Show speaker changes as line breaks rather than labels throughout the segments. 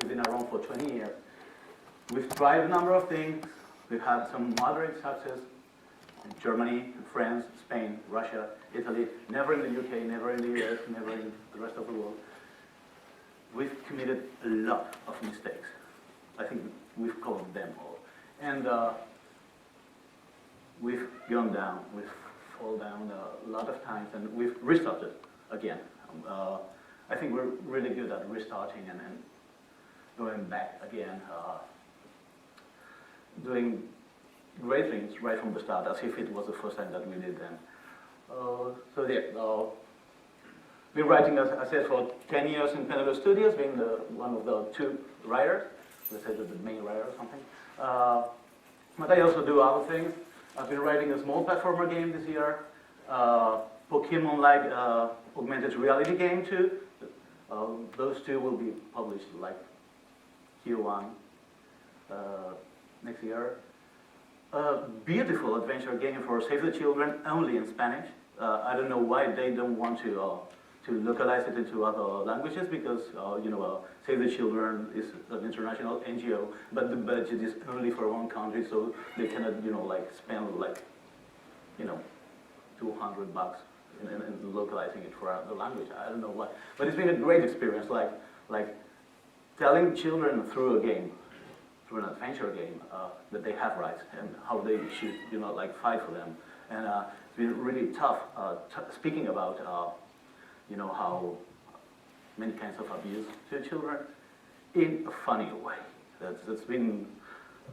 we've been around for 20 years. We've tried a number of things. We've had some moderate success in Germany, France, Spain, Russia, Italy, never in the UK, never in the US, never in the rest of the world. We've committed a lot of mistakes. I think we've covered them all. And we've gone down, we've fallen down a lot of times, and we've restarted again. I think we're really good at restarting and going back again, doing great things right from the start, as if it was the first time that we did them. So yeah, been writing, as I said, for 10 years in Pendulo Studios, being one of the 2 writers, let's say the main writer or something. But I also do other things. I've been writing a small platformer game this year, Pokemon-like augmented reality game too. Those 2 will be published like Q1 next year. A beautiful adventure game for Save the Children, only in Spanish. I don't know why they don't want to localize it into other languages, because you know, Save the Children is an international NGO, but the budget is only for one country, so they cannot, you know, like spend like, you know, $200 in localizing it for the language. I don't know why, but it's been a great experience, like telling children through a game, through an adventure game, that they have rights and how they should, you know, like fight for them. And it's been really tough speaking about, you know, how many kinds of abuse to children in a funny way. That's been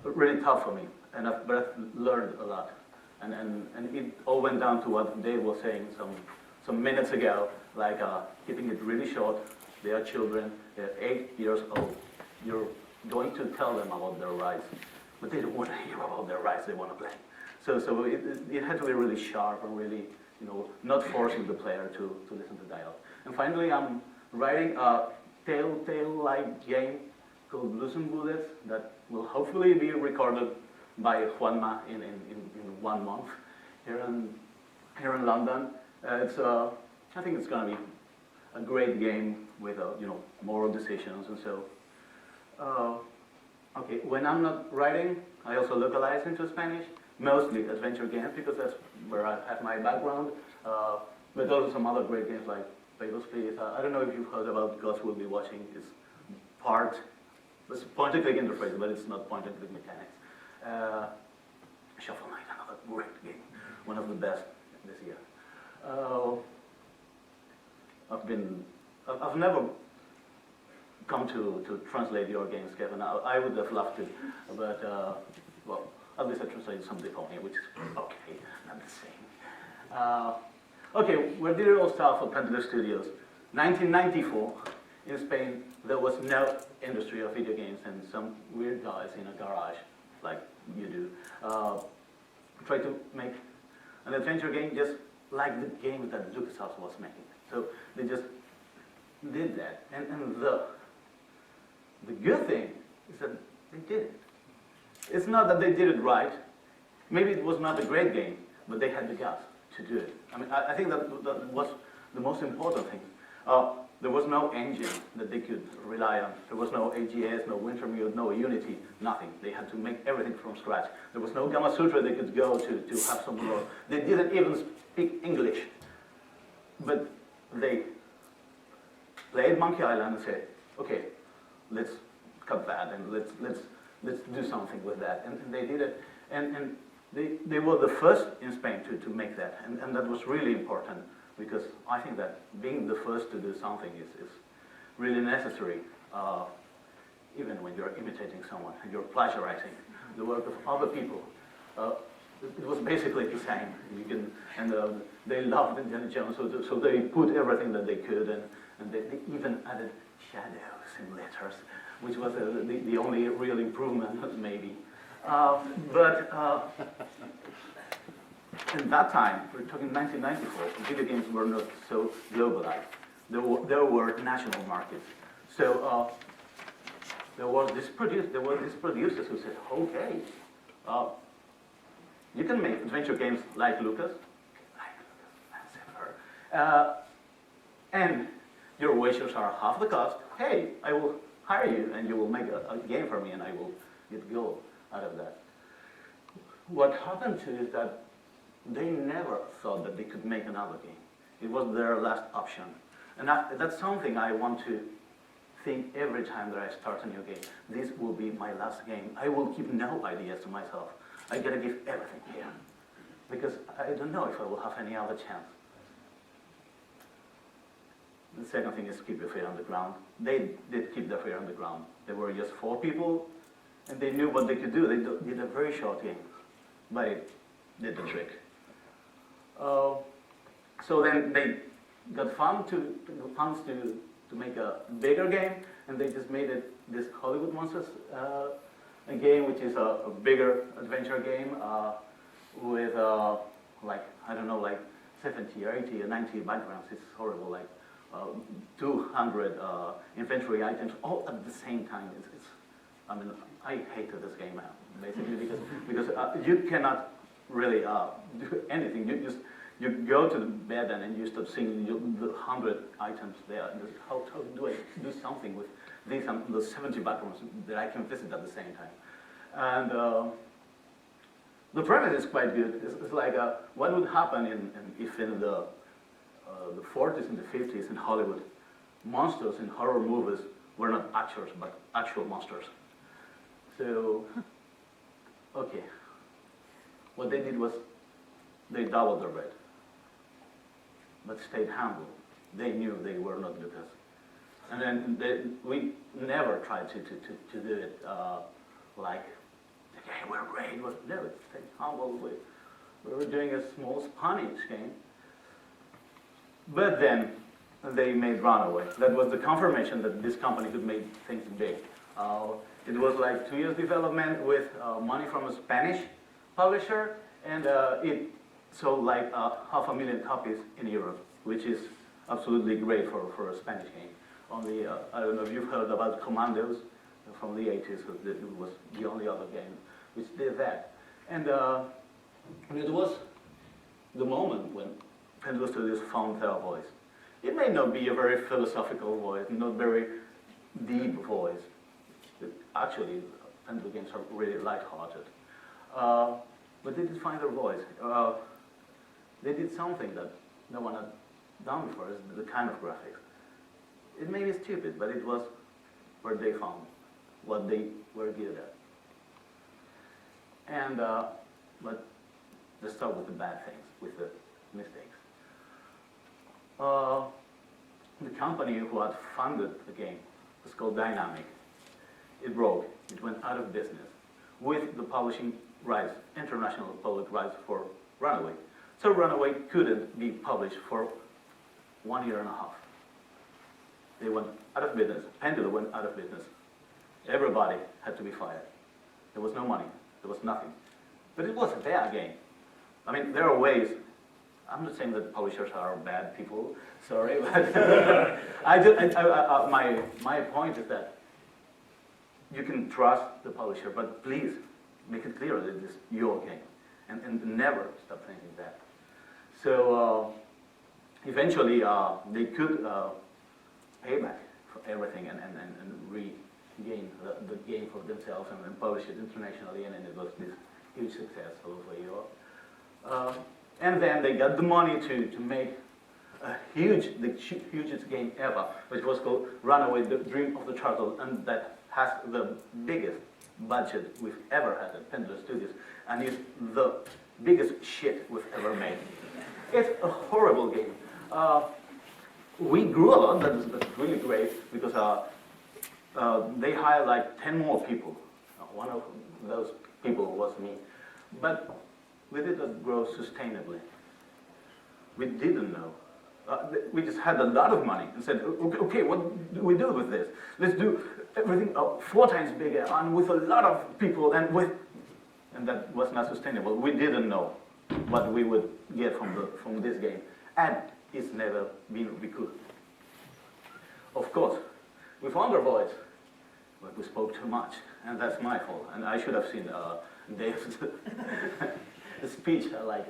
really tough for me, but I've learned a lot. And it all went down to what Dave was saying some minutes ago, like keeping it really short. They are children, they're 8 years old. You're going to tell them about their rights, but they don't want to hear about their rights, they want to play. So it had to be really sharp and really, you know, not forcing the player to listen to dialogue. And finally, I'm writing a Telltale-like game called Blues and Bullets that will hopefully be recorded by Juanma in 1 month here in London. I think it's going to be a great game with you know, moral decisions and so. Okay, when I'm not writing, I also localize into Spanish, mostly adventure games because that's where I have my background. But also some other great games like Papers, Please. I don't know if you've heard about Ghost Will Be Watching. It's point-and-click interface, but it's not point-and-click mechanics. Shovel Knight, another great game, one of the best this year. I've never come to translate your games, Kevin. I would have loved to, but well, at least I translated something for me, which is okay, not the same. Okay, where did it all start for Pendulo Studios? 1994, in Spain, there was no industry of video games, and some weird guys in a garage, like you do, tried to make an adventure game just like the game that LucasArts was making. So they just did that, and the good thing is that they did it. It's not that they did it right. Maybe it was not a great game, but they had the guts to do it. I mean, I think that was the most important thing. There was no engine that they could rely on. There was no AGS, no Wintermute, no Unity, nothing. They had to make everything from scratch. There was no Gamma Sutra they could go to have some more. They didn't even speak English. But they played Monkey Island and said, okay, let's cut that and let's do something with that. And they did it. And they were the first in Spain to make that. And that was really important, because I think that being the first to do something is really necessary, even when you're imitating someone and you're plagiarizing the work of other people. It was basically the same. They loved Indiana Jones, so they put everything that they could, and they even added shadows in letters, which was the only real improvement, maybe. But in that time, we're talking 1994, video games were not so globalized. There were national markets. So there were these producers who said, okay, you can make adventure games like Lucas, and your wages are half the cost. Hey, I will hire you and you will make a game for me and I will get gold out of that. What happened to is that they never thought that they could make another game. It was their last option. And that's something I want to think every time that I start a new game. This will be my last game. I will keep no ideas to myself. I gotta give everything here. Because I don't know if I will have any other chance. The second thing is keep your feet on the ground. They did keep their feet on the ground. There were just 4 people, and they knew what they could do. They did a very short game, but it did the trick. So then they got funds to make a bigger game, and they just made this Hollywood Monsters a game, which is a bigger adventure game with like, I don't know, like 70 or 80 or 90 backgrounds. It's horrible, like 200 inventory items all at the same time. I mean, I hated this game basically because you cannot really do anything. You go to the bed and you start seeing the 100 items there. And how do I do something with these and the 70 backgrounds that I can visit at the same time? And the premise is quite good. It's like what would happen if in the 40s and the 50s in Hollywood, monsters in horror movies were not actors but actual monsters. So, okay, what they did was they doubled their bet, but stayed humble. They knew they were not good as. And then we never tried to do it like, okay, we're great. No, stay humble. We were doing a small Spanish game. But then they made Runaway. That was the confirmation that this company could make things big. It was like 2 years development with money from a Spanish publisher, and it sold like 500,000 copies in Europe, which is absolutely great for a Spanish game. Only, I don't know if you've heard about Commandos from the 80s, it was the only other game which did that. And it was the moment when Pendulo Studios found their voice. It may not be a very philosophical voice, not very deep voice. Actually, Pendulo games are really light-hearted. But they did find their voice. They did something that no one had done before, is the kind of graphics. It may be stupid, but it was where they found what they were good at. And, but let's start with the bad things, with the mistakes. The company who had funded the game was called Dynamic. It broke. It went out of business with the publishing rights, international public rights for Runaway. So Runaway couldn't be published for 1.5 years. They went out of business. Pendulo went out of business. Everybody had to be fired. There was no money. There was nothing. But it was their game. I mean, there are ways. I'm not saying that publishers are bad people. Sorry, but my point is that you can trust the publisher, but please make it clear that it is your game, and never stop thinking that. So eventually they could pay back for everything and regain the game for themselves and publish it internationally, and it was this huge success all over Europe. And then they got the money to make the hugest game ever, which was called Runaway, the Dream of the Turtle, and that has the biggest budget we've ever had at Pendulo Studios, and is the biggest shit we've ever made. It's a horrible game. We grew a lot, that's really great, because they hired like 10 more people. One of those people was me. But we didn't grow sustainably. We didn't know. We just had a lot of money and said, okay, what do we do with this? Let's do everything 4 times bigger and with a lot of people, and that was not sustainable. We didn't know what we would get from this game, and it's never been recouped. Of course, we found our voice, but we spoke too much, and that's my fault. And I should have seen Dave's speech like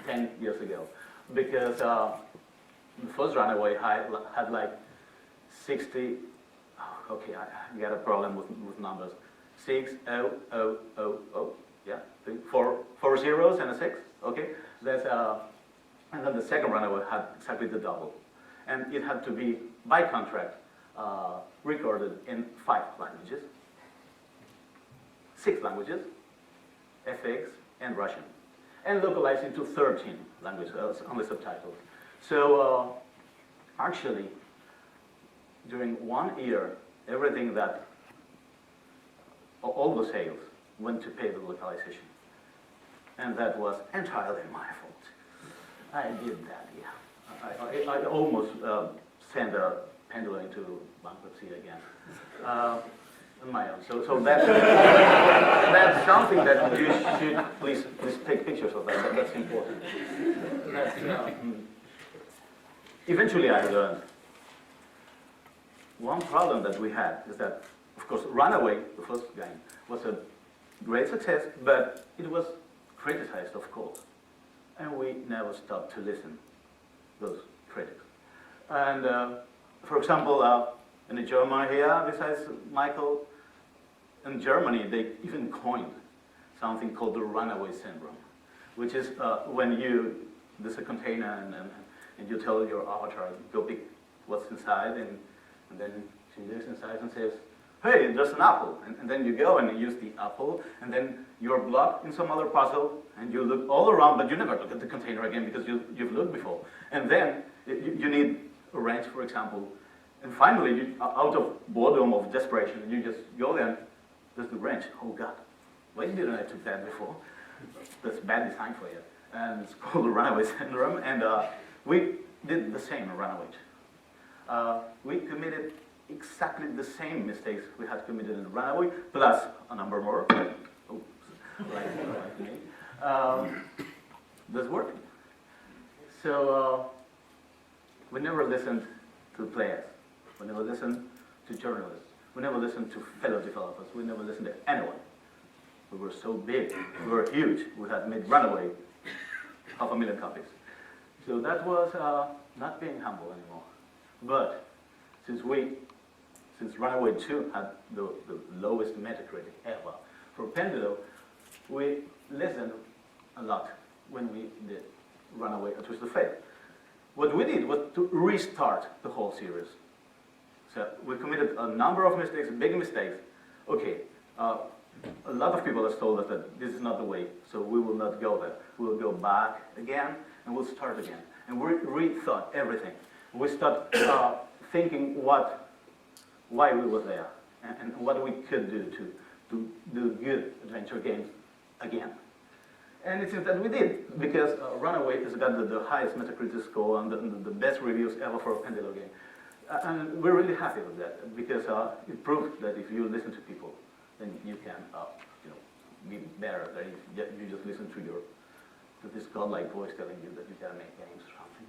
10 years ago, because the first Runaway had like 60, okay, I got a problem with numbers. 6000, yeah, 4 zeros and a 6, okay? That's, and then the second runaway had exactly the double. And it had to be, by contract, recorded in 5 languages, 6 languages, FX, and Russian, and localized into 13 languages, only subtitles. So actually, during 1 year, everything that, all the sales went to pay the localization. And that was entirely my fault. I did that, yeah. I almost sent a Pendulo into bankruptcy again. On my own. So that's, that's something that you should please take pictures of that. That's important. That's, eventually I learned. One problem that we had is that, of course, Runaway, the first game, was a great success, but it was criticized, of course. And we never stopped to listen to those critics. And for example, in the German here, besides Michael, in Germany, they even coined something called the runaway syndrome, which is when there's a container and you tell your avatar, go pick what's inside, and then she looks inside and says, hey, there's an apple. And then you go and you use the apple, and then you're blocked in some other puzzle, and you look all around, but you never look at the container again because you've looked before. And then you need a wrench, for example. And finally, out of boredom, of desperation, you just go there, and there's the wrench. Oh God, why didn't I took that before? That's bad design for you. And it's called the runaway syndrome, and we did the same in Runaway. We committed exactly the same mistakes we had committed in Runaway, plus a number more. Oh, like me. That's working. So we never listened to players. We never listened to journalists. We never listened to fellow developers. We never listened to anyone. We were so big. We were huge. We had made Runaway 500,000 copies. So that was not being humble anymore. But since Runaway 2 had the lowest Metacritic ever for Pendulo, we listened a lot when we did Runaway A Twist of Fate. What we did was to restart the whole series. So we committed a number of mistakes, big mistakes. Okay, a lot of people have told us that this is not the way, so we will not go there. We will go back again, and we'll start again. And we rethought everything. We started thinking why we were there, and what we could do to do good adventure games again. And it seems that we did, because Runaway has got the highest Metacritic score and the best reviews ever for a Pendulo game. And we're really happy with that, because it proves that if you listen to people, then you can be better than if you just listen to this godlike voice telling you that you can make games or something.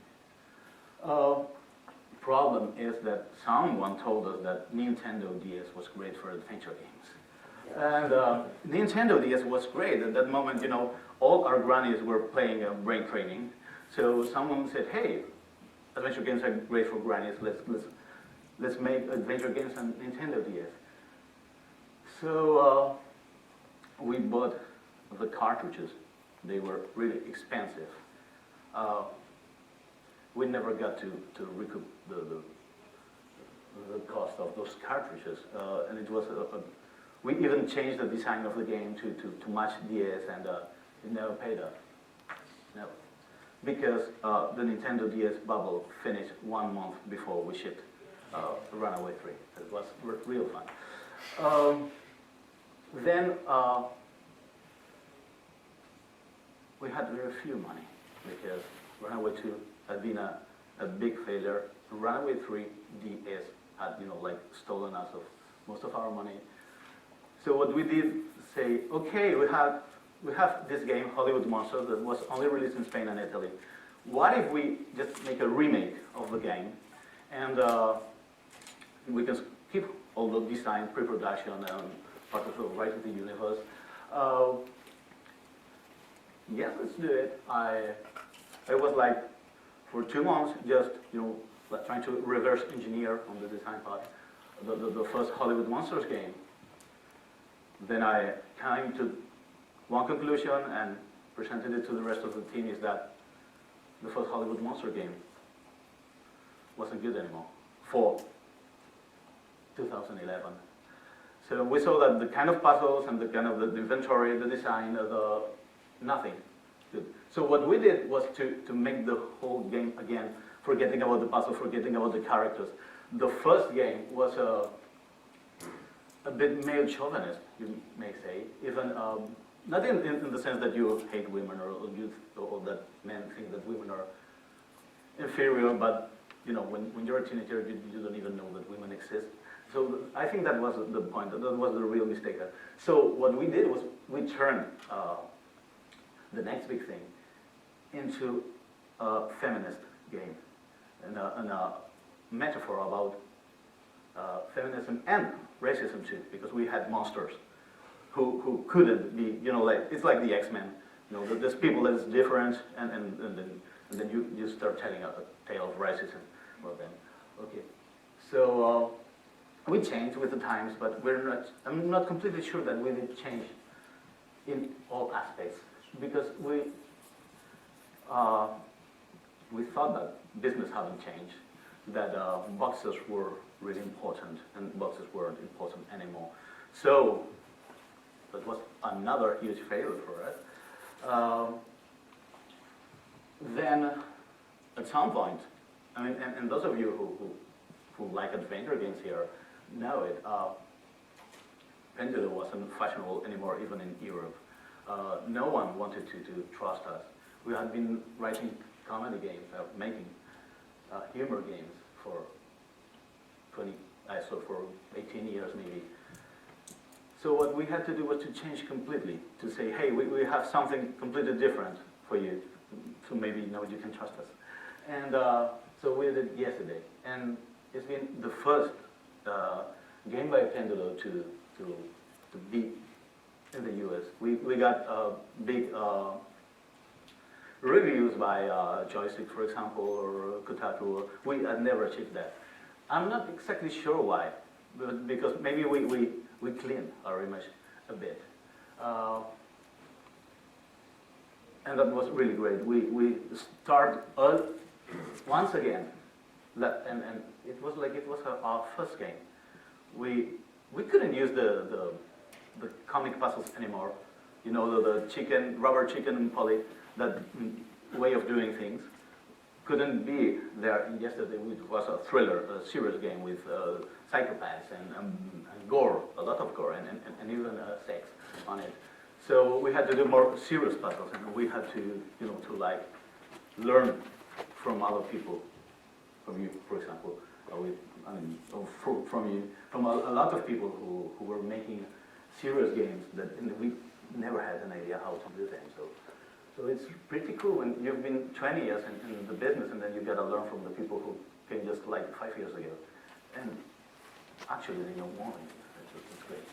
Problem is that someone told us that Nintendo DS was great for adventure games. And Nintendo DS was great. At that moment, all our grannies were playing brain training. So someone said, hey, adventure games are great for grannies. Let's make adventure games on Nintendo DS. So we bought the cartridges. They were really expensive. We never got to recoup the cost of those cartridges, and it was we even changed the design of the game to match DS, and it never paid off. No, because the Nintendo DS bubble finished 1 month before we shipped Runaway 3. It was real fun. Then we had very few money, because Runaway 2 had been a big failure. Runaway 3 DS had stolen us of most of our money. So what we did, say, okay, we have this game, Hollywood Monster, that was only released in Spain and Italy. What if we just make a remake of the game, and we can keep all the design, pre-production, and part of the right of the universe. Yes, let's do it. I was for 2 months just trying to reverse engineer on the design part the first Hollywood Monsters game, then I came to one conclusion and presented it to the rest of the team, is that the first Hollywood Monster game wasn't good anymore for 2011. So we saw that the kind of puzzles and the kind of the inventory, the design, nothing good. So what we did was to make the whole game again, forgetting about the puzzle, forgetting about the characters. The first game was a bit male chauvinist, you may say, even not in the sense that you hate women or that men think that women are inferior, but you know, when you're a teenager, you don't even know that women exist. So I think that was the point. That was the real mistake. So what we did was we turned the next big thing into a feminist game and a metaphor about feminism and racism too, because we had monsters who couldn't be, you know, like it's like the X-Men. You know, there's people that is different, and then you start telling a tale of racism about them. Okay, so we changed with the times, but I'm not completely sure that we did change in all aspects, because we thought that business hadn't changed, that boxes were really important, and boxes weren't important anymore. So that was another huge failure for us. Then, at some point, I mean, and those of you who like adventure games here know it, Pendulo wasn't fashionable anymore, even in Europe. No one wanted to trust us. We had been writing comedy games, making humor games for 18 years maybe. So what we had to do was to change completely, to say, hey, we have something completely different for you, so maybe you know you can trust us. And so we did it yesterday, and it's been the first game by Pendulo to be in the US. We got big reviews by Joystick, for example, or Kotaku. We had never achieved that. I'm not exactly sure why, but because maybe we cleaned our image a bit. And that was really great. We start once again, and it was like it was our first game. We couldn't use the comic puzzles anymore. You know, the rubber chicken and poly, that way of doing things couldn't be there yesterday. It was a thriller, a serious game with psychopaths and gore, a lot of gore, and even sex on it. So we had to do more serious puzzles, and we had to, you know, to like learn from other people, from you, for example, from a lot of people who were making serious games that we never had an idea how to do them. So it's pretty cool when you've been 20 years in the business, and then you gotta learn from the people who came just like 5 years ago, and actually they know more. It's great.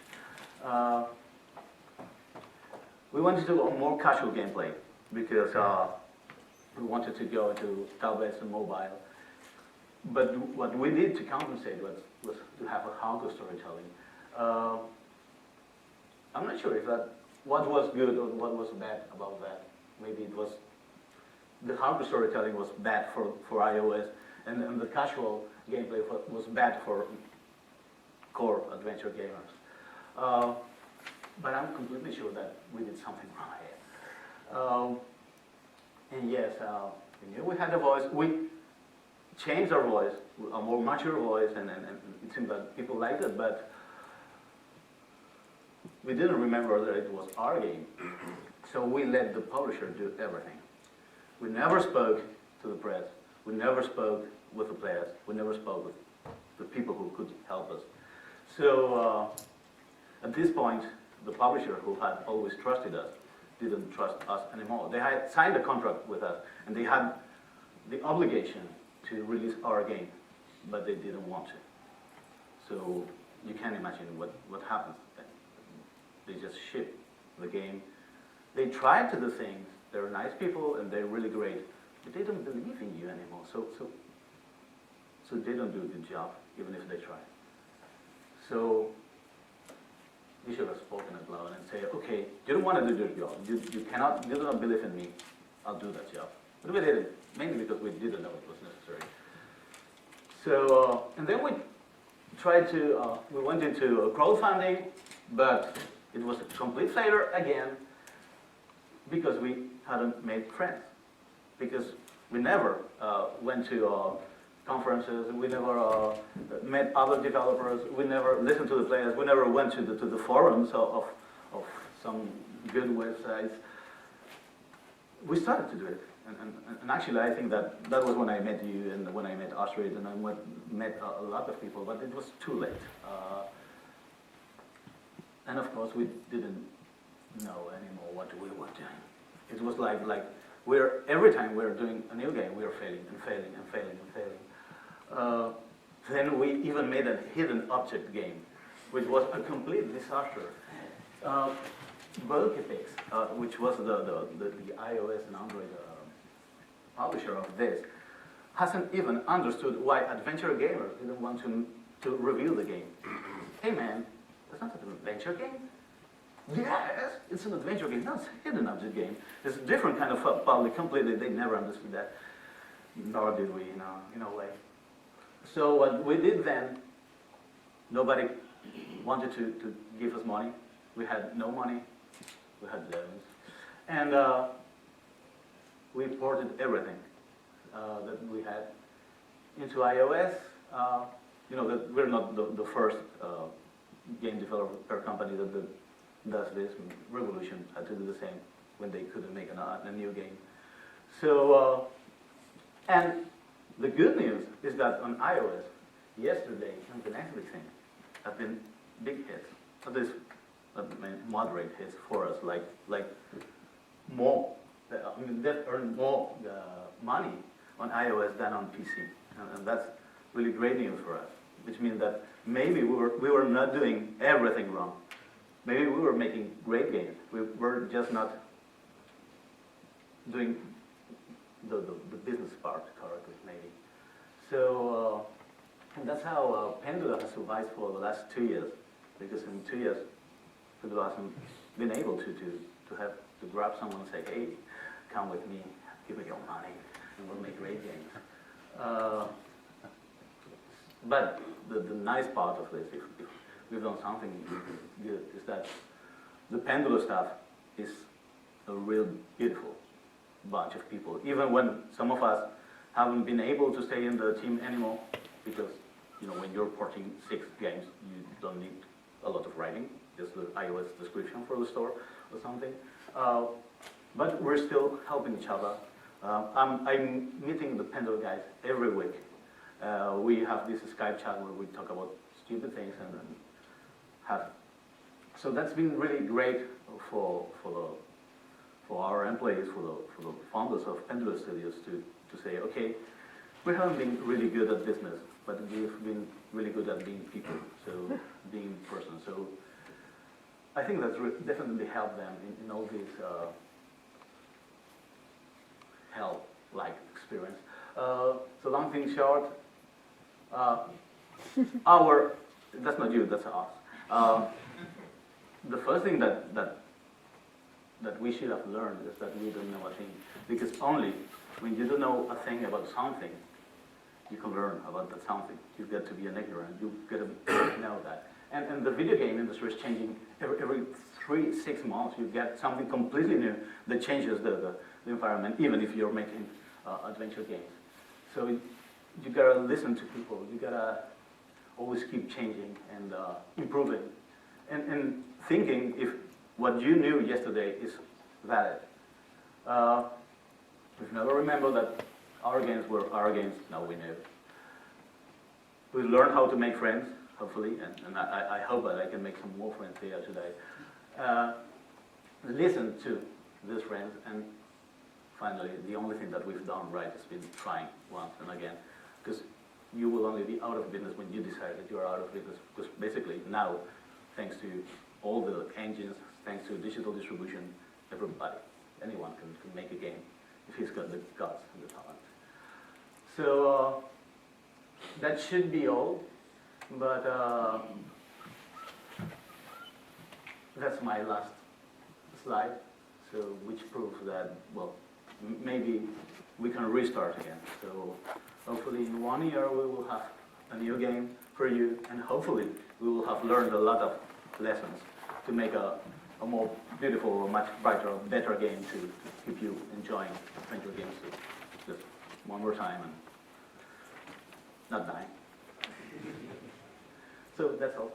We wanted to do a more casual gameplay because we wanted to go into tablets and mobile. But what we did to compensate was to have a hardcore storytelling. I'm not sure if what was good or what was bad about that. Maybe it was the hardcore storytelling was bad for iOS, and the casual gameplay was bad for core adventure gamers. But I'm completely sure that we did something right. And yes, we knew we had a voice. We changed our voice, a more mature voice, and it seemed that people liked it, but we didn't remember that it was our game. So we let the publisher do everything. We never spoke to the press. We never spoke with the players. We never spoke with the people who could help us. So at this point, the publisher, who had always trusted us, didn't trust us anymore. They had signed a contract with us, and they had the obligation to release our game, but they didn't want to. So you can imagine what happens then. They just ship the game. They tried to do things. They're nice people, and they're really great, but they don't believe in you anymore. So they don't do a good job, even if they try. we should have spoken out loud and say, okay, you don't want to do your job. You do not believe in me. I'll do that job. But we didn't, mainly because we didn't know it was necessary. So, and then we tried to, we went into crowdfunding, but it was a complete failure again because we hadn't made friends. Because we never went to conferences, we never met other developers, we never listened to the players, we never went to the forums of some good websites. We started to do it. And actually, I think that was when I met you and when I met Astrid and I met a lot of people, but it was too late. And of course, we didn't know anymore what we were doing. It was like every time we were doing a new game, we were failing and failing and failing and failing. Then we even made a hidden object game, which was a complete disaster. Bulkypix, which was the iOS and Android publisher of this, hasn't even understood why adventure gamers didn't want to reveal the game. Hey man, that's not an adventure game. Yes, it's an adventure game. No, it's a hidden object game. It's a different kind of public completely. They never understood that. Nor did we, in a way. So what we did then, nobody wanted to give us money. We had no money. We had loans. And we ported everything that we had into iOS. That we're not the first game developer company that does this. Revolution had to do the same when they couldn't make a new game. So, and the good news is that on iOS, yesterday and the next big thing have been big hits. At least moderate hits for us, like more. They've earned more money on iOS than on PC, and that's really great news for us. Which means that maybe we were not doing everything wrong. Maybe we were making great games. We were just not doing the business part correctly, maybe. So and that's how Pendulo has survived for the last 2 years, because in 2 years, Pendulo hasn't been able to grab someone and say, hey, come with me, give me your money, and we'll make great games. But the nice part of this, if we've done something good, is that the Pendulo staff is a real beautiful bunch of people. Even when some of us haven't been able to stay in the team anymore, because when you're porting 6 games, you don't need a lot of writing, just the iOS description for the store or something. But we're still helping each other. I'm meeting the Pendulo guys every week. We have this Skype chat where we talk about stupid things and have. So that's been really great for our employees, for the founders of Pendulo Studios to say, okay, we haven't been really good at business, but we've been really good at being people, so being person. So I think that's definitely helped them in all this hell-like experience. So long thing short, that's not you, that's us. The first thing that we should have learned is that we don't know a thing. Because only when you don't know a thing about something, you can learn about that something. You've got to be an ignorant, you've got to know that. And the video game industry is changing every 3-6 months. You get something completely new that changes the environment, even if you're making adventure games. So you gotta listen to people. You gotta always keep changing and improving, and thinking if what you knew yesterday is valid. We've never remembered that our games were our games. Now we know. We learned how to make friends, hopefully, and I hope that I can make some more friends here today. Listen to these friends, and finally, the only thing that we've done right has been trying once and again, because you will only be out of business when you decide that you are out of business, because basically now, thanks to all the engines, thanks to digital distribution, everybody, anyone can make a game if he's got the guts and the talent. So that should be all, but that's my last slide, so which proves that, well, maybe we can restart again. So hopefully in 1 year we will have a new game for you, and hopefully we will have learned a lot of lessons to make a more beautiful, much brighter, better game to keep you enjoying adventure games just one more time and not dying. So that's all.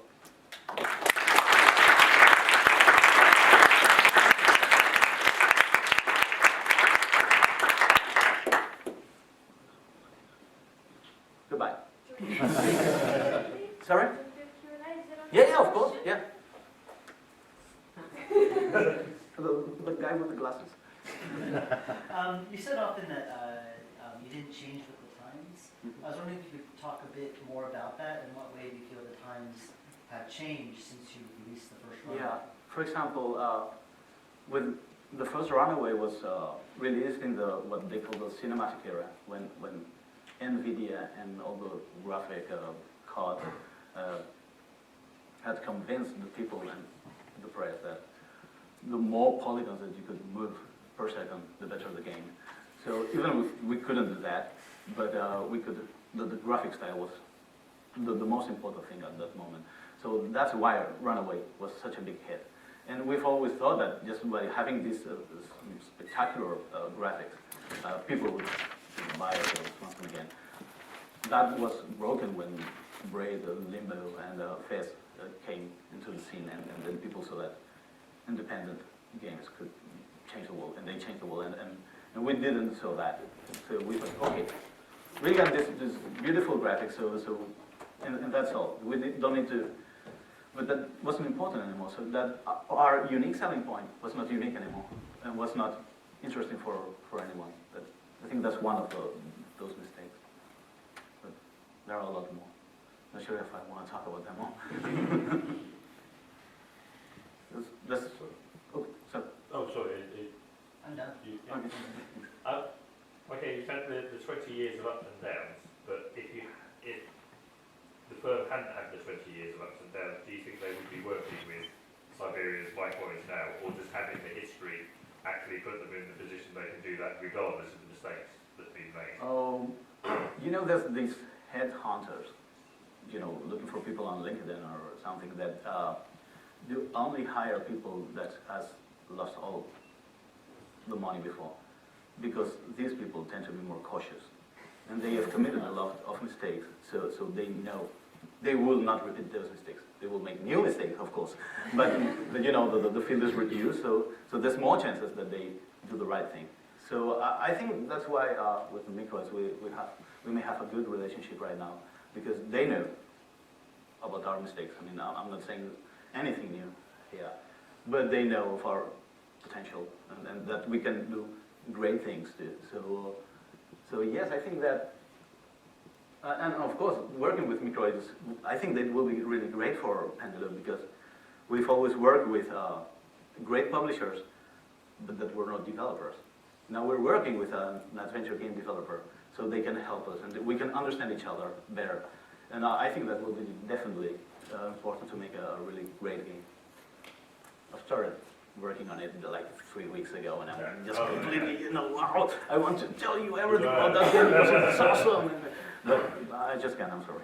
Goodbye. Sorry? Yeah, of course, yeah. The guy with the glasses.
You said often that you didn't change with the times. I was wondering if you could talk a bit more about that. In what way do you feel the times have changed since you released the first Runaway?
Yeah, for example, when the first Runaway was released in the what they call the cinematic era, when NVIDIA and all the graphic cards had convinced the people and the press that the more polygons that you could move per second, the better the game. So even if we couldn't do that, but we could. The graphic style was the most important thing at that moment. So that's why Runaway was such a big hit. And we've always thought that just by having these spectacular graphics, people would buy it once and again. That was broken when Braid, Limbo, and Fez came into the scene, and then people saw that independent games could change the world, and they changed the world, and we didn't saw that. So we thought, okay, we got this beautiful graphics, and that's all. We don't need to, but that wasn't important anymore. So that our unique selling point was not unique anymore, and was not interesting for anyone. I think that's one of those mistakes. But there are a lot more. Not sure if I want to talk about them all.
Sorry.
I'm done.
Okay, you spent the 20 years of ups and downs, but if the firm hadn't had the 20 years of ups and downs, do you think they would be working with Siberia's likewise now, or does having the history actually put them in the position they can do that regardless of the mistakes that have been made?
You know, there's these headhunters, you know, looking for people on LinkedIn or something that do only hire people that has lost all the money before, because these people tend to be more cautious, and they have committed a lot of mistakes, so they know they will not repeat those mistakes. They will make new mistakes, of course, but you know, the field is reduced, so there's more chances that they do the right thing. So I think that's why with the micros we may have a good relationship right now, because they know about our mistakes. I mean, I'm not saying anything new here, but they know of our potential, and that we can do great things too. So yes, I think that, and of course, working with microids, I think that will be really great for Pendulo, because we've always worked with great publishers, but that were not developers. Now we're working with an adventure game developer, so they can help us, and we can understand each other better. And I think that will be definitely important to make a really great game. I've started working on it like 3 weeks ago, and I'm just completely, you know, wow, I want to tell you everything about that game because it's awesome. But I just can't, I'm sorry.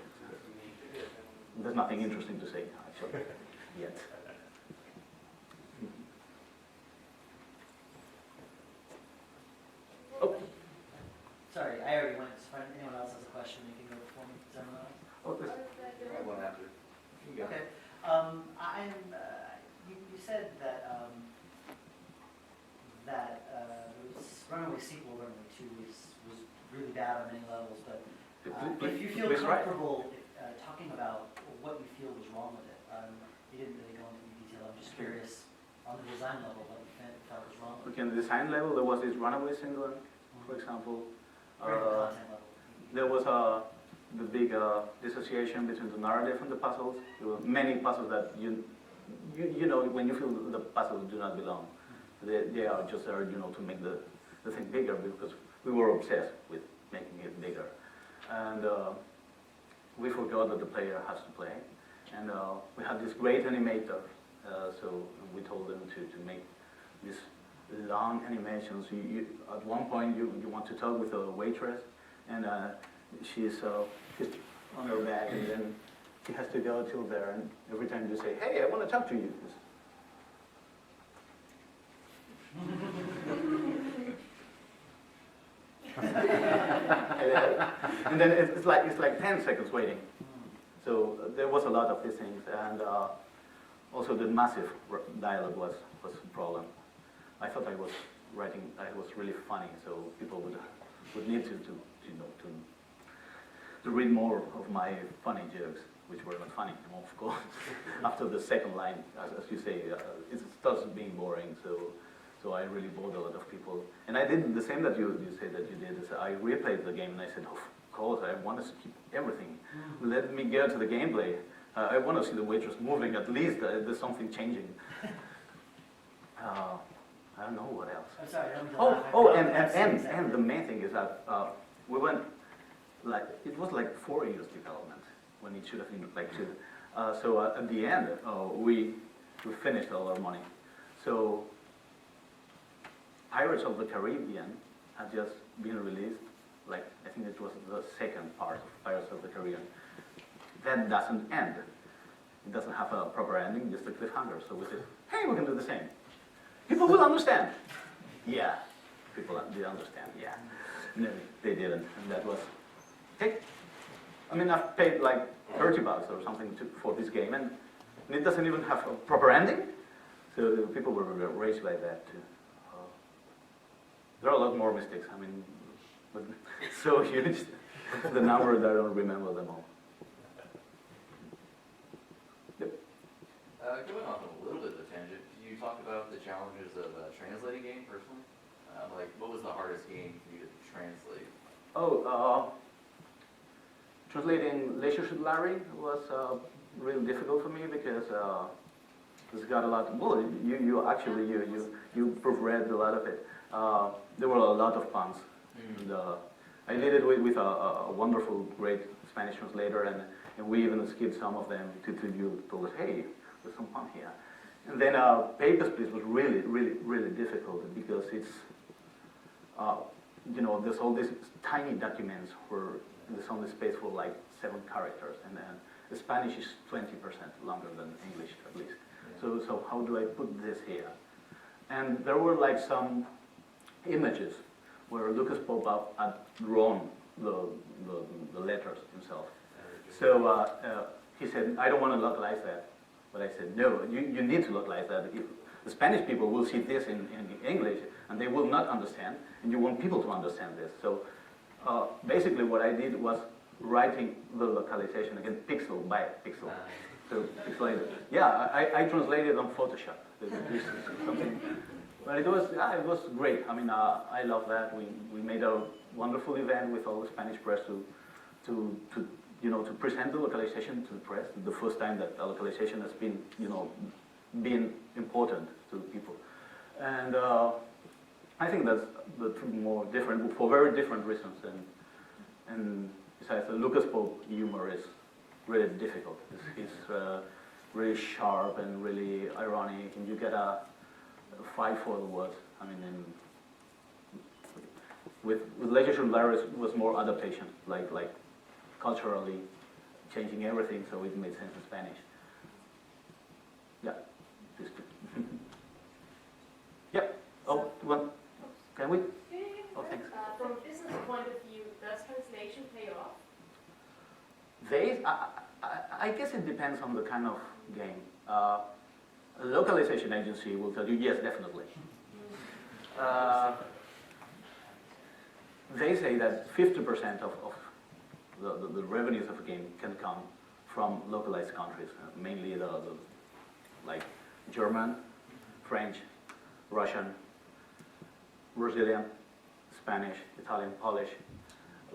There's nothing interesting to say, actually, yet. Oh.
Sorry, I already went. So if anyone else has a question, you can go before me. Is anyone else?
Oh, this.
Okay. You said that Runaway sequel, Runaway 2, was really bad on many levels, but if you feel comfortable talking about what you feel was wrong with it, you didn't really go into any detail. I'm just curious on the design level what you felt was wrong with it.
Okay, on the design level, there was this Runaway syndrome, for example.
Or the content level.
There was the big dissociation between the narrative and the puzzles. There were many puzzles that you know, when you feel the puzzles do not belong. They are just there, you know, to make the thing bigger, because we were obsessed with making it bigger. And we forgot that the player has to play. And we had this great animator So we told them to make these long animations. At one point, you want to talk with a waitress, and she's on her back, and then she has to go till there, and every time you say, "Hey, I want to talk to you," and then it's like 10 seconds waiting. So there was a lot of these things, and also the massive dialogue was a problem. I thought I was really funny, so people would need to read more of my funny jokes, which were not funny, of course. After the second line, as you say, it starts being boring. So I really bored a lot of people. And I did the same that you said that you did. Is I replayed the game and I said, of course, I want to keep everything. Let me get to the gameplay. I want to see the waitress moving. At least there's something changing. I don't know what else.
I'm sorry, I don't mean to laugh.
And the main thing is that we went it was like 4 years development when it should have been like 2. So at the end, we finished all our money. So Pirates of the Caribbean had just been released. Like I think it was the second part of Pirates of the Caribbean. That doesn't end. It doesn't have a proper ending, just a cliffhanger. So we said, hey, we can do the same. People will understand. Yeah, people did understand. Yeah, no, they didn't, and that was. Hey, I mean, I've paid like $30 or something for this game, and it doesn't even have a proper ending. So people were raised by that too. There are a lot more mistakes. I mean, but it's so huge, the number that I don't remember them all. Yep.
Going off on a little bit of a tangent, you talked about the challenges of translating game personally. Like, what was the hardest game for you to translate?
Translating Leisure Suit Larry was really difficult for me because it's got a lot. Well, you proofread a lot of it. There were a lot of puns. And, I did it with a wonderful, great Spanish translator, and we even skipped some of them to you told us, hey, there's some fun here. And then Papers, Please was really, really, really difficult because it's, there's all these tiny documents where there's only space for like 7 characters, and then the Spanish is 20% longer than English, at least. Yeah. So how do I put this here? And there were like some images where Lucas Pope had drawn the letters himself. So he said, I don't want to localize that. But I said, no, you need to localize that. If the Spanish people will see this in English, and they will not understand, and you want people to understand this. So basically what I did was writing the localization again, pixel by pixel. So pixelated. Yeah, I translated on Photoshop. Something. But it was great. I mean, I love that. We made a wonderful event with all the Spanish press to present the localization to the press. The first time that the localization has been, been important to people. And I think that's the two more different, for very different reasons. And besides, the Lucas Pope humor is really difficult. He's really sharp and really ironic, and you get a fight for the words. I mean, with Leisure Suit Larry was more adaptation, like culturally changing everything so it made sense in Spanish. Yeah, these two. Yeah. Oh, one. Can we? Oh, thanks.
From a business point of view, does translation pay off?
I guess it depends on the kind of game. A localization agency will tell you, yes, definitely. They say that 50% of the revenues of a game can come from localized countries, mainly like German, French, Russian, Brazilian, Spanish, Italian, Polish.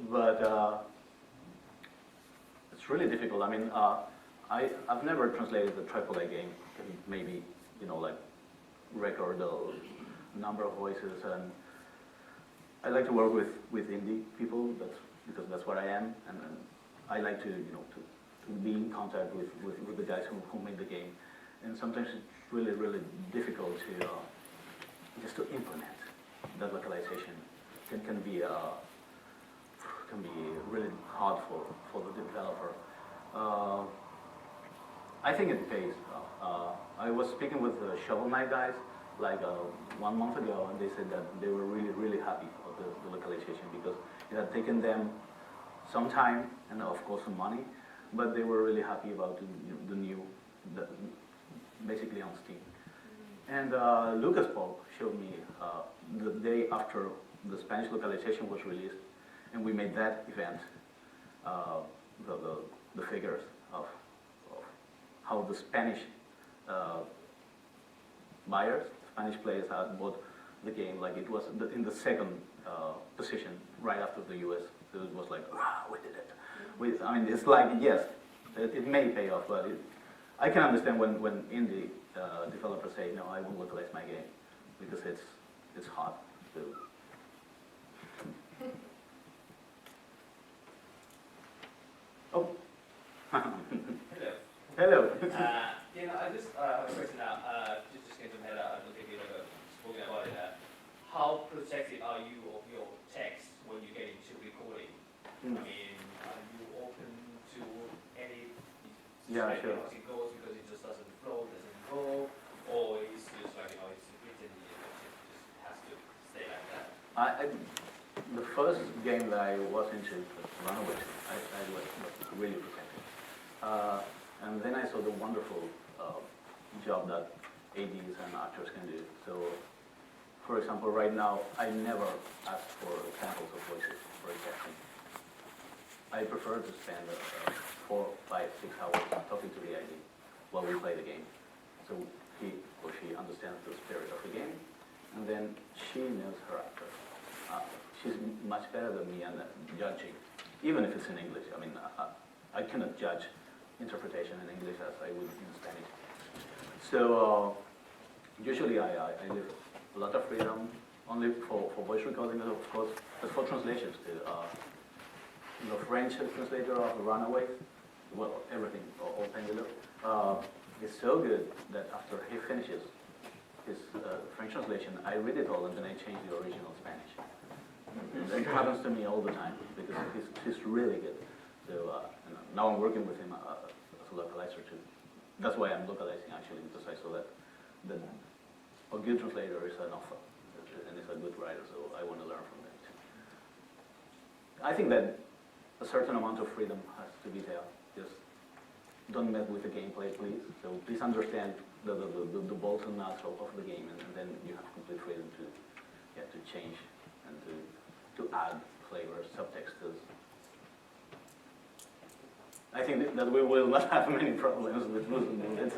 But it's really difficult. I mean, I've never translated a AAA game. Maybe, like record the number of voices, and I like to work with indie people. Because that's what I am, and I like to to be in contact with the guys who made the game. and sometimes it's really, really difficult to just to implement that localization. Can be really hard for the developer. I think it pays. I was speaking with the Shovel Knight guys like 1 month ago, and they said that they were really, really happy of the localization because it had taken them some time and of course some money, but they were really happy about the new, basically on Steam. And Lucas Pope showed me the day after the Spanish localization was released, and we made that event, the figures of how the Spanish buyers, Spanish players had bought the game. Like it was in the second position right after the US. So it was like, wow, we did it. I mean, it's like, yes, it may pay off, but I can understand when indie developers say, no, I won't localize my game because it's hard. So. Oh.
Hello.
Hello.
I just have a question now. Just came to my head. I don't think we've ever spoken about it. How protective are you of your text when you get into recording? I mean, are you open to any?
Yeah, sure.
How it goes because it just doesn't flow, doesn't go, or it's just like it's written, it just has to stay like that.
The first game that I was into, Runaway, I was really protected. And then I saw the wonderful job that ADs and actors can do. So, for example, right now, I never ask for samples of voices for a casting. I prefer to spend 4, 5, 6 hours talking to the AD while we play the game. So he or she understands the spirit of the game, and then she knows her actor. She's much better than me at judging, even if it's in English. I mean, I cannot judge interpretation in English as I would in Spanish. So usually I leave a lot of freedom, only for voice recording, of course, but for translations too. The French translator of Runaways, well, everything, all Pendulo, is so good that after he finishes his French translation, I read it all and then I change the original Spanish. It happens to me all the time because he's really good. So now I'm working with him as a localizer too. That's why I'm localizing actually, because I saw that a good translator is an offer and is a good writer, so I want to learn from them too. I think that a certain amount of freedom has to be there. Just don't mess with the gameplay, please. So please understand the bolts and nuts of the game, and then you have complete freedom to change and to add flavors, subtextures. I think that we will not have many problems with losing it.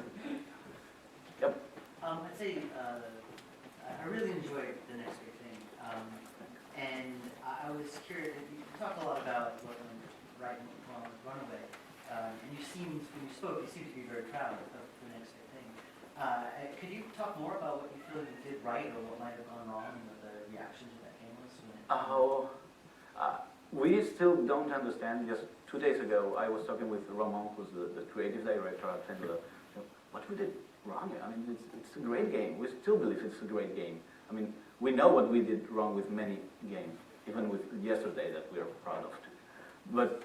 Yep.
I'd say I really enjoyed the next big thing, and I was curious. You talked a lot about what went right and wrong with Runaway, and when you spoke, you seemed to be very proud of the next big thing. Could you talk more about what you feel you did right, or what might have gone wrong, and what the reaction to that game was?
We still don't understand. Just 2 days ago, I was talking with Ramon, who's the creative director at Pendulo. What we did wrong? I mean, it's a great game. We still believe it's a great game. I mean, we know what we did wrong with many games, even with yesterday that we are proud of too. But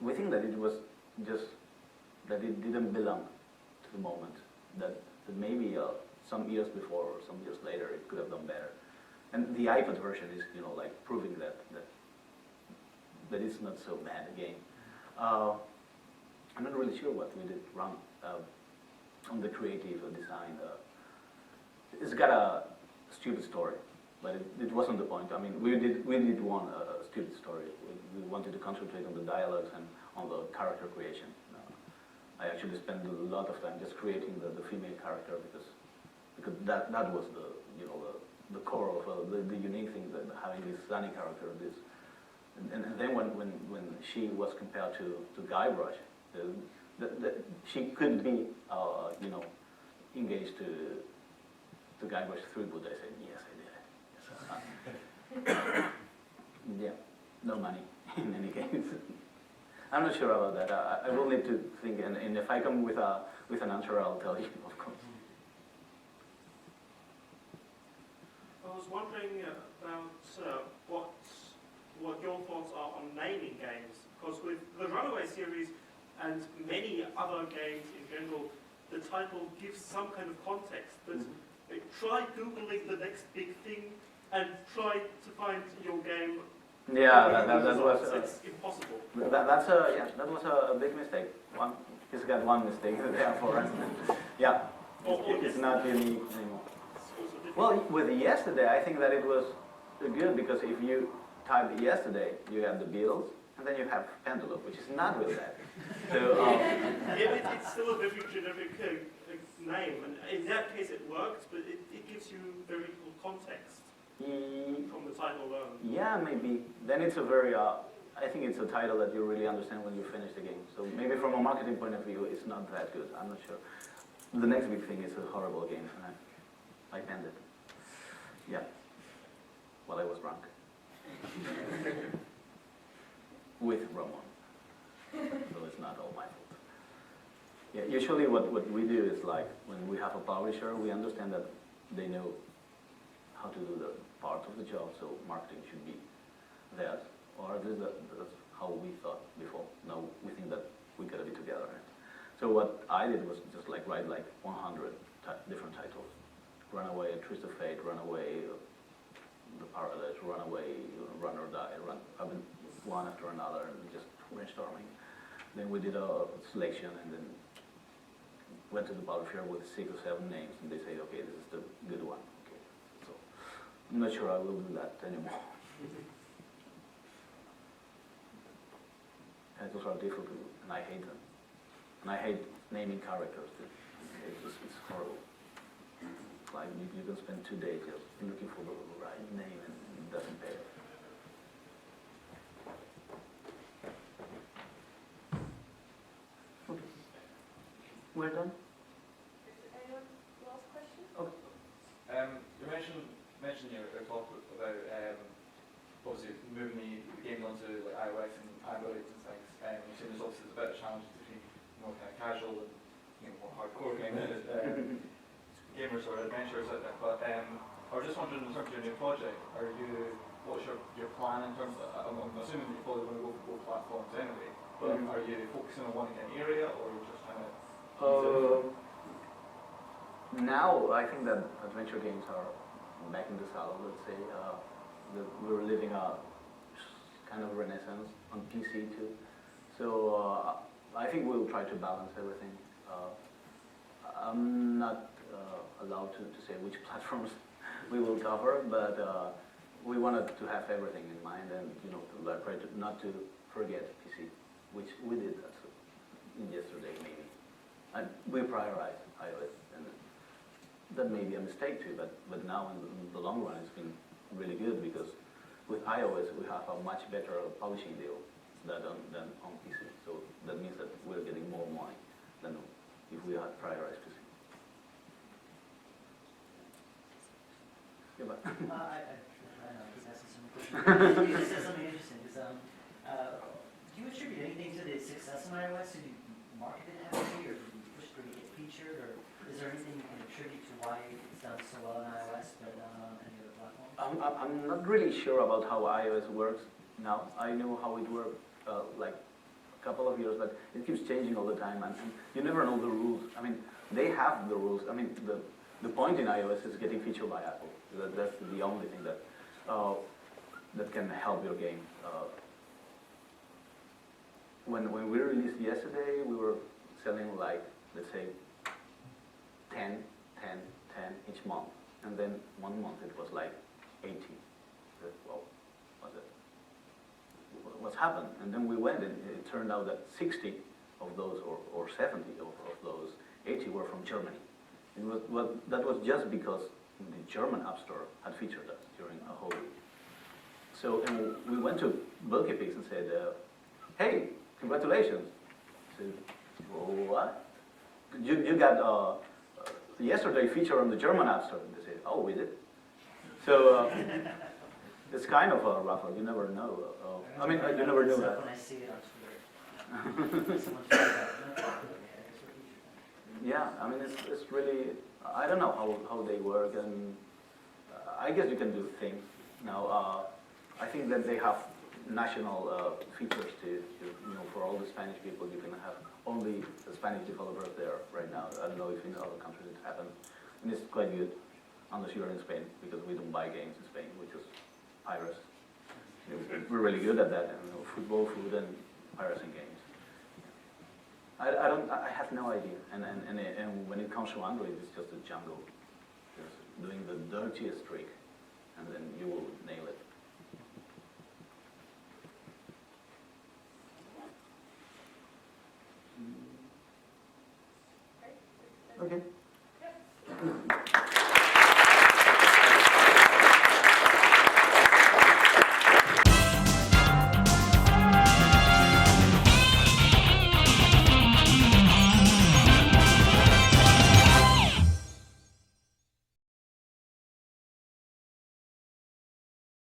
we think that it was just that it didn't belong to the moment. That maybe some years before or some years later it could have done better. And the iPad version is, like proving that it's not so bad a game. I'm not really sure what we did wrong on the creative design. It's got a stupid story, but it wasn't the point. I mean, we did want a stupid story. We wanted to concentrate on the dialogues and on the character creation. I actually spent a lot of time just creating the female character because that was the core of the unique thing, that having this sunny character, and then when she was compared to Guybrush, she could be engaged to Guybrush Threepwood. I said yes, I did it. Yeah, no money in any case. I'm not sure about that. I will need to think, and if I come with an answer, I'll tell you, of course.
I was wondering about what your thoughts are on naming games, because with the Runaway series and many other games in general, the title gives some kind of context. But try Googling the next big thing and try to find your game.
Yeah, that was.
It's impossible.
That was a big mistake. He's got one mistake there for us. Yeah, it's not unique anymore. Well, with yesterday, I think that it was good because if you type yesterday, you have the Beatles, and then you have Pendulo, which is not really that. So,
it's still a very generic name, and in that case it works, but it gives you very little context from the title alone.
Yeah, maybe. Then it's a very, I think it's a title that you really understand when you finish the game. So maybe from a marketing point of view, it's not that good. I'm not sure. The next big thing is a horrible game, and I panned it. Yeah. Well, I was drunk. With Ramon. So it's not all my fault. Yeah, usually what we do is like, when we have a publisher, we understand that they know how to do the part of the job, so marketing should be that. Or at least that's how we thought before. Now we think that we gotta be together. Right? So what I did was just like write like 100 different titles. Runaway, Twist of Fate, Runaway, The Paradise, Runaway, Run or Die, I've been one after another and just brainstorming. Then we did a selection and then went to the publisher with 6 or 7 names and they say, okay, this is the good one. Okay. So I'm not sure I will do that anymore. Titles are difficult and I hate them. And I hate naming characters too. It's horrible. Like you can spend 2 days just looking for the right name and it doesn't pay off. Okay. We're done?
Anyone last question?
Okay.
You mentioned your talk about obviously moving the game onto like iOS and Android and things. You said there's obviously a bit of challenge between more kind of casual and more hardcore gamers, gamers or adventurers out there. But I was just wondering in terms of your new project, what's your plan in terms of? I'm assuming that you probably want to go for both platforms anyway. But are you focusing on one in an area, or are you just trying to?
Now I think that adventure games are back in the saddle, let's say. We're living a kind of renaissance on PC too. So I think we'll try to balance everything. I'm not allowed to say which platforms we will cover, but we wanted to have everything in mind and to try not to forget PC, which we did yesterday maybe. And we prioritize iOS, and that may be a mistake too, but now in the long run it's been really good because with iOS we have a much better publishing deal than on PC. So that means that we're getting more money than if we had prioritized PC. Yeah, but
I know, he's asking some questions. He said something interesting. Do you attribute anything to the success in iOS? Did you market it heavily, or did you push for it to get featured, or is there anything you can attribute to why it's done so well in iOS but not on any other platform?
I'm not really sure about how iOS works now. I knew how it worked like a couple of years, but it keeps changing all the time, and you never know the rules. I mean, they have the rules. I mean, the point in iOS is getting featured by Apple. That's the only thing that that can help your game. When we released yesterday, we were selling like, let's say, 10 each month. And then 1 month it was like 80. Well, what's happened? And then we went and it turned out that 60 of those, or 70 of those 80 were from Germany. That was just because the German App Store had featured us during a whole week. So and we went to Bulkypix and said, hey, congratulations. I said, well, what? You got yesterday feature on the German App Store. And they said, oh, we did. So it's kind of a raffle. You never know. I mean, you never knew that.
When I see it on Twitter. Someone talked about that.
Yeah, I mean, it's really, I don't know how they work, and I guess you can do things. Now, I think that they have national features to, for all the Spanish people, you can have only the Spanish developers there right now. I don't know if in other countries it happens. And it's quite good, unless you're in Spain, because we don't buy games in Spain, which is pirates. We're really good at that, football, food, and pirating games. I have no idea. And when it comes to Android, it's just a jungle. Just doing the dirtiest trick, and then you will nail it. Okay.